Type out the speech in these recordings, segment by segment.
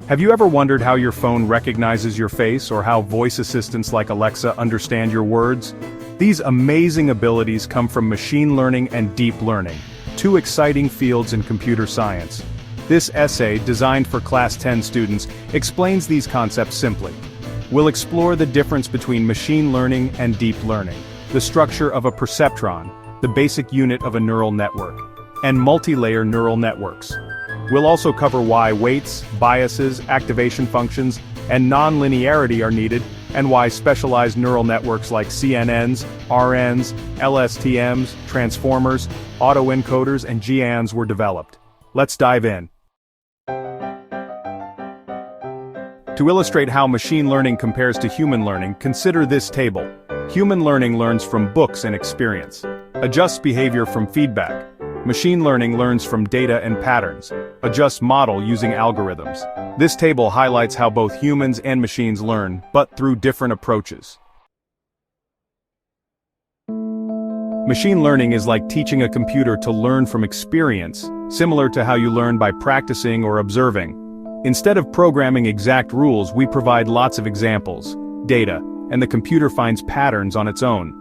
Have you ever wondered how your phone recognizes your face or how voice assistants like Alexa understand your words? These amazing abilities come from machine learning and deep learning, two exciting fields in computer science. This essay, designed for Class 10 students, explains these concepts simply. We'll explore the difference between machine learning and deep learning, the structure of a perceptron, the basic unit of a neural network, and multi-layer neural networks. We'll also cover why weights, biases, activation functions, and non-linearity are needed, and why specialized neural networks like CNNs, RNs, LSTMs, transformers, autoencoders, and GANs were developed. Let's dive in. To illustrate how machine learning compares to human learning, consider this table. Human learning learns from books and experience. Adjusts behavior from feedback. Machine learning learns from data and patterns. Adjusts model using algorithms. This table highlights how both humans and machines learn, but through different approaches. Machine learning is like teaching a computer to learn from experience, similar to how you learn by practicing or observing. Instead of programming exact rules, we provide lots of examples, data, and the computer finds patterns on its own.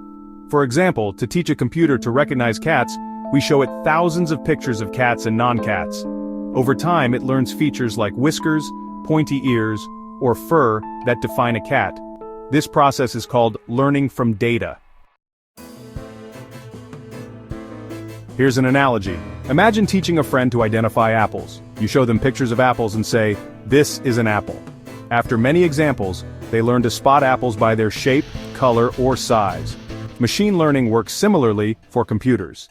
For example, to teach a computer to recognize cats, we show it thousands of pictures of cats and non-cats. Over time, it learns features like whiskers, pointy ears, or fur that define a cat. This process is called learning from data. Here's an analogy. Imagine teaching a friend to identify apples. You show them pictures of apples and say, "This is an apple." After many examples, they learn to spot apples by their shape, color, or size. Machine learning works similarly for computers.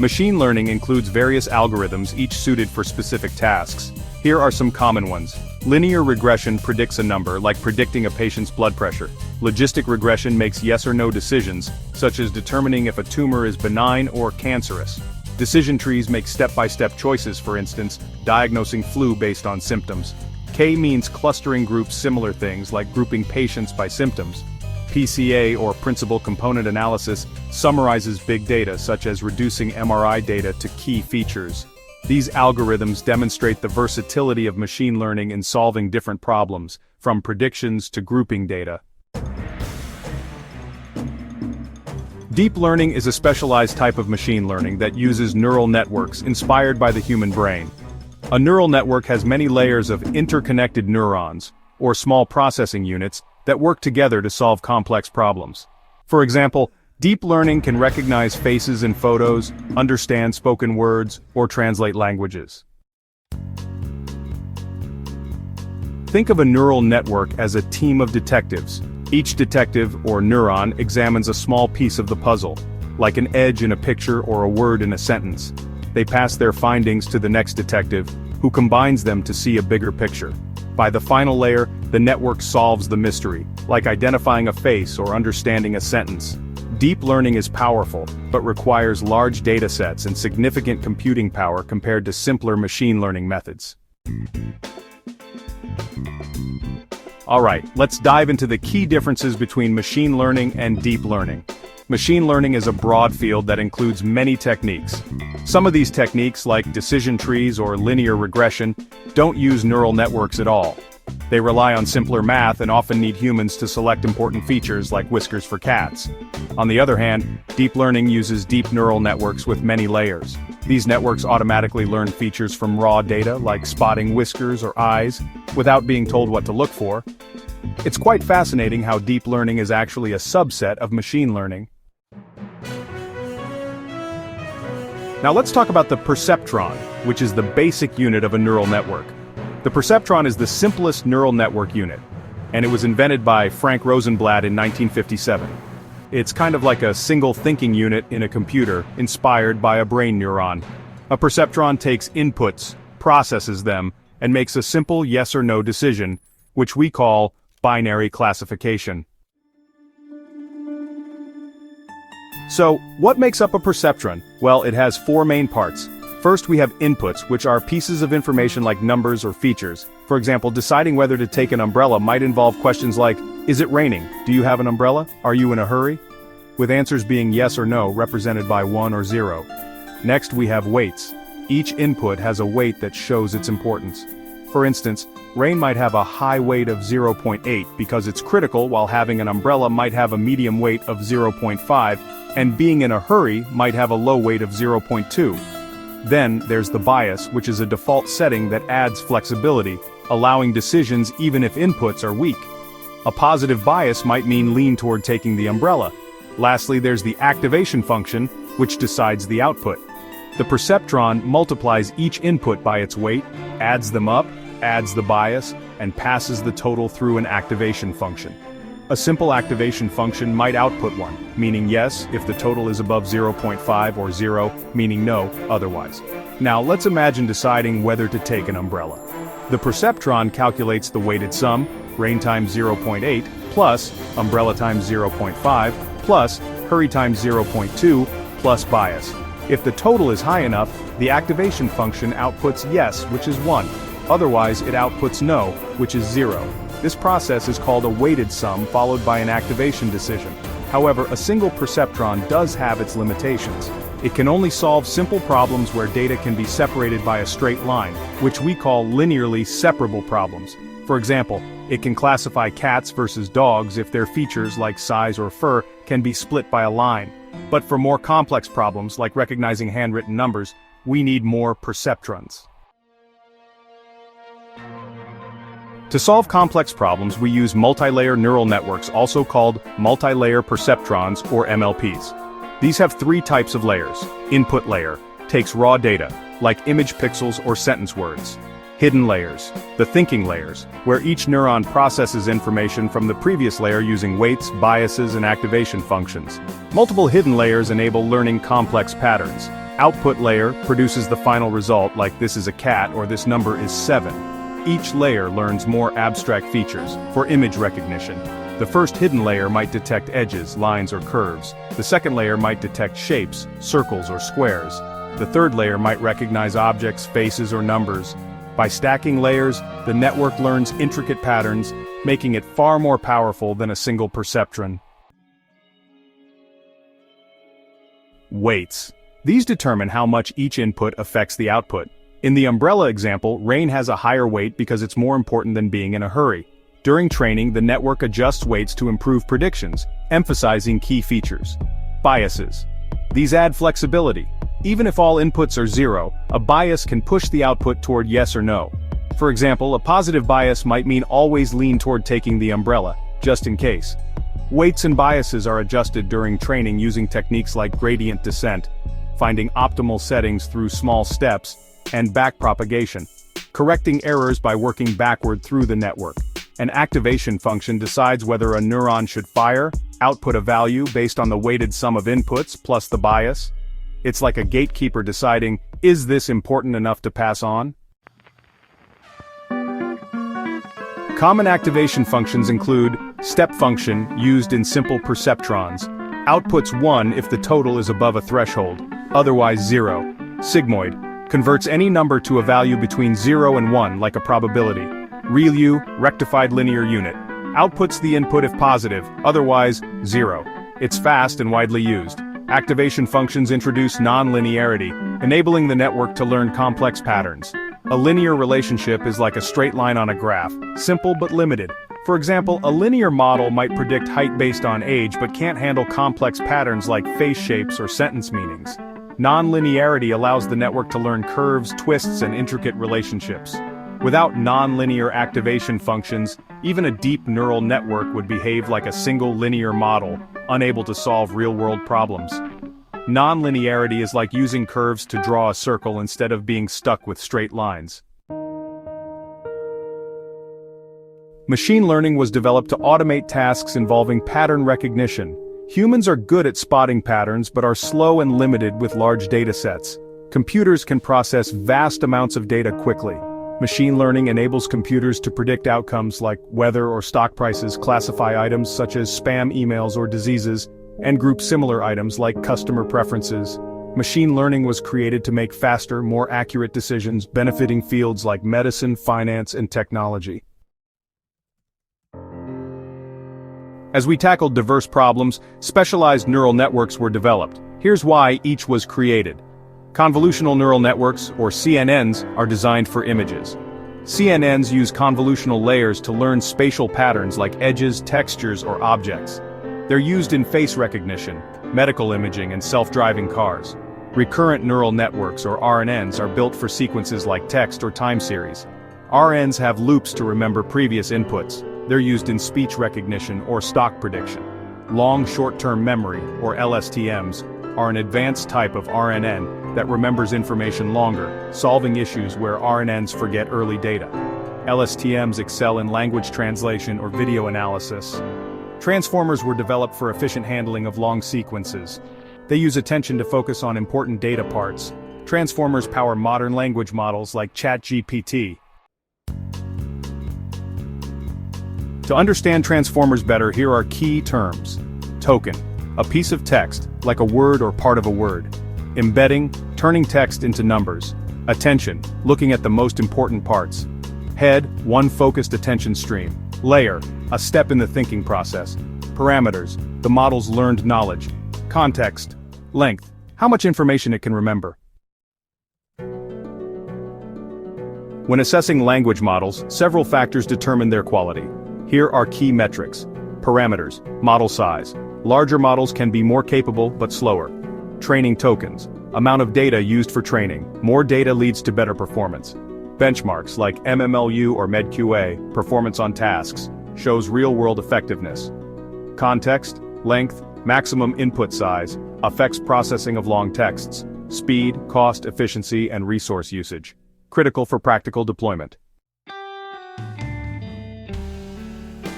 Machine learning includes various algorithms, each suited for specific tasks. Here are some common ones. Linear regression predicts a number, like predicting a patient's blood pressure. Logistic regression makes yes or no decisions, such as determining if a tumor is benign or cancerous. Decision trees make step-by-step choices, for instance, diagnosing flu based on symptoms. K-means clustering groups similar things, like grouping patients by symptoms. PCA, or principal component analysis, summarizes big data, such as reducing MRI data to key features. These algorithms demonstrate the versatility of machine learning in solving different problems, from predictions to grouping data. Deep learning is a specialized type of machine learning that uses neural networks inspired by the human brain. A neural network has many layers of interconnected neurons, or small processing units, that work together to solve complex problems. For example, deep learning can recognize faces in photos, understand spoken words, or translate languages. Think of a neural network as a team of detectives. Each detective, or neuron, examines a small piece of the puzzle, like an edge in a picture or a word in a sentence. They pass their findings to the next detective, who combines them to see a bigger picture. By the final layer, the network solves the mystery, like identifying a face or understanding a sentence. Deep learning is powerful, but requires large data sets and significant computing power compared to simpler machine learning methods. Alright, let's dive into the key differences between machine learning and deep learning. Machine learning is a broad field that includes many techniques. Some of these techniques, like decision trees or linear regression, don't use neural networks at all. They rely on simpler math and often need humans to select important features like whiskers for cats. On the other hand, deep learning uses deep neural networks with many layers. These networks automatically learn features from raw data, like spotting whiskers or eyes, without being told what to look for. It's quite fascinating how deep learning is actually a subset of machine learning. Now let's talk about the perceptron, which is the basic unit of a neural network. The perceptron is the simplest neural network unit, and it was invented by Frank Rosenblatt in 1957. It's kind of like a single thinking unit in a computer, inspired by a brain neuron. A perceptron takes inputs, processes them, and makes a simple yes or no decision, which we call binary classification. So, what makes up a perceptron? Well, it has four main parts. First, we have inputs, which are pieces of information like numbers or features. For example, deciding whether to take an umbrella might involve questions like, is it raining? Do you have an umbrella? Are you in a hurry? With answers being yes or no, represented by 1 or 0. Next, we have weights. Each input has a weight that shows its importance. For instance, rain might have a high weight of 0.8 because it's critical, while having an umbrella might have a medium weight of 0.5, and being in a hurry might have a low weight of 0.2. Then, there's the bias, which is a default setting that adds flexibility, allowing decisions even if inputs are weak. A positive bias might mean lean toward taking the umbrella. Lastly, there's the activation function, which decides the output. The perceptron multiplies each input by its weight, adds them up, adds the bias, and passes the total through an activation function. A simple activation function might output 1, meaning yes if the total is above 0.5, or 0, meaning no, otherwise. Now let's imagine deciding whether to take an umbrella. The perceptron calculates the weighted sum, rain times 0.8, plus umbrella times 0.5, plus hurry times 0.2, plus bias. If the total is high enough, the activation function outputs yes, which is 1. Otherwise, it outputs no, which is 0. This process is called a weighted sum followed by an activation decision. However, a single perceptron does have its limitations. It can only solve simple problems where data can be separated by a straight line, which we call linearly separable problems. For example, it can classify cats versus dogs if their features like size or fur can be split by a line. But for more complex problems, like recognizing handwritten numbers, we need more perceptrons. To solve complex problems, we use multi-layer neural networks, also called multi-layer perceptrons, or MLPs. These have 3 types of layers. Input layer takes raw data, like image pixels or sentence words. Hidden layers, the thinking layers, where each neuron processes information from the previous layer using weights, biases, and activation functions. Multiple hidden layers enable learning complex patterns. Output layer produces the final result, like this is a cat or this number is 7. Each layer learns more abstract features, for image recognition. The first hidden layer might detect edges, lines, or curves. The second layer might detect shapes, circles or squares. The third layer might recognize objects, faces, or numbers. By stacking layers, the network learns intricate patterns, making it far more powerful than a single perceptron. Weights. These determine how much each input affects the output. In the umbrella example, rain has a higher weight because it's more important than being in a hurry. During training, the network adjusts weights to improve predictions, emphasizing key features. Biases. These add flexibility. Even if all inputs are 0, a bias can push the output toward yes or no. For example, a positive bias might mean always lean toward taking the umbrella, just in case. Weights and biases are adjusted during training using techniques like gradient descent, finding optimal settings through small steps, and backpropagation, correcting errors by working backward through the network. An activation function decides whether a neuron should fire, output a value based on the weighted sum of inputs plus the bias. It's like a gatekeeper deciding, is this important enough to pass on? Common activation functions include step function, used in simple perceptrons, outputs 1 if the total is above a threshold, otherwise 0. Sigmoid, converts any number to a value between 0 and 1 like a probability. ReLU, rectified linear unit, outputs the input if positive, otherwise 0. It's fast and widely used. Activation functions introduce non-linearity, enabling the network to learn complex patterns. A linear relationship is like a straight line on a graph, simple but limited. For example, a linear model might predict height based on age but can't handle complex patterns like face shapes or sentence meanings. Non-linearity allows the network to learn curves, twists, and intricate relationships. Without non-linear activation functions, even a deep neural network would behave like a single linear model, unable to solve real-world problems. Non-linearity is like using curves to draw a circle instead of being stuck with straight lines. Machine learning was developed to automate tasks involving pattern recognition. Humans are good at spotting patterns but are slow and limited with large data sets. Computers can process vast amounts of data quickly. Machine learning enables computers to predict outcomes like weather or stock prices, classify items such as spam emails or diseases, and group similar items like customer preferences. Machine learning was created to make faster, more accurate decisions, benefiting fields like medicine, finance, and technology. As we tackled diverse problems, specialized neural networks were developed. Here's why each was created. Convolutional neural networks, or CNNs, are designed for images. CNNs use convolutional layers to learn spatial patterns like edges, textures, or objects. They're used in face recognition, medical imaging, and self-driving cars. Recurrent neural networks, or RNNs, are built for sequences like text or time series. RNNs have loops to remember previous inputs. They're used in speech recognition or stock prediction. Long short-term memory, or LSTMs, are an advanced type of RNN that remembers information longer, solving issues where RNNs forget early data. LSTMs excel in language translation or video analysis. Transformers were developed for efficient handling of long sequences. They use attention to focus on important data parts. Transformers power modern language models like ChatGPT. To understand transformers better, here are key terms. Token, a piece of text, like a word or part of a word. Embedding, turning text into numbers. Attention, looking at the most important parts. Head, one focused attention stream. Layer, a step in the thinking process. Parameters, the model's learned knowledge. Context. Length, how much information it can remember. When assessing language models, several factors determine their quality. Here are key metrics. Parameters, model size. Larger models can be more capable but slower. Training tokens, amount of data used for training. More data leads to better performance. Benchmarks like MMLU or MedQA, performance on tasks, shows real-world effectiveness. Context, length, maximum input size, affects processing of long texts. Speed, cost, efficiency, and resource usage. Critical for practical deployment.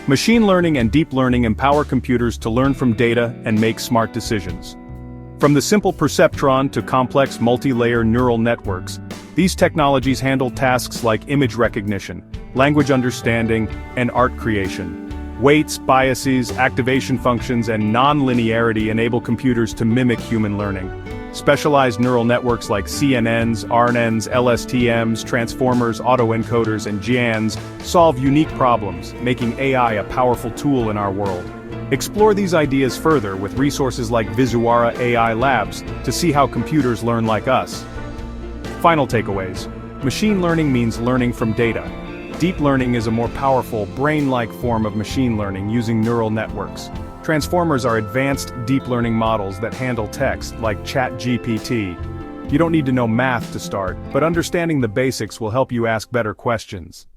Machine learning and deep learning empower computers to learn from data and make smart decisions. From the simple perceptron to complex multi-layer neural networks, these technologies handle tasks like image recognition, language understanding, and art creation. Weights, biases, activation functions, and non-linearity enable computers to mimic human learning. Specialized neural networks like CNNs, RNNs, LSTMs, transformers, autoencoders, and GANs solve unique problems, making AI a powerful tool in our world. Explore these ideas further with resources like Visuara AI Labs to see how computers learn like us. Final takeaways. Machine learning means learning from data. Deep learning is a more powerful, brain-like form of machine learning using neural networks. Transformers are advanced deep learning models that handle text, like ChatGPT. You don't need to know math to start, but understanding the basics will help you ask better questions.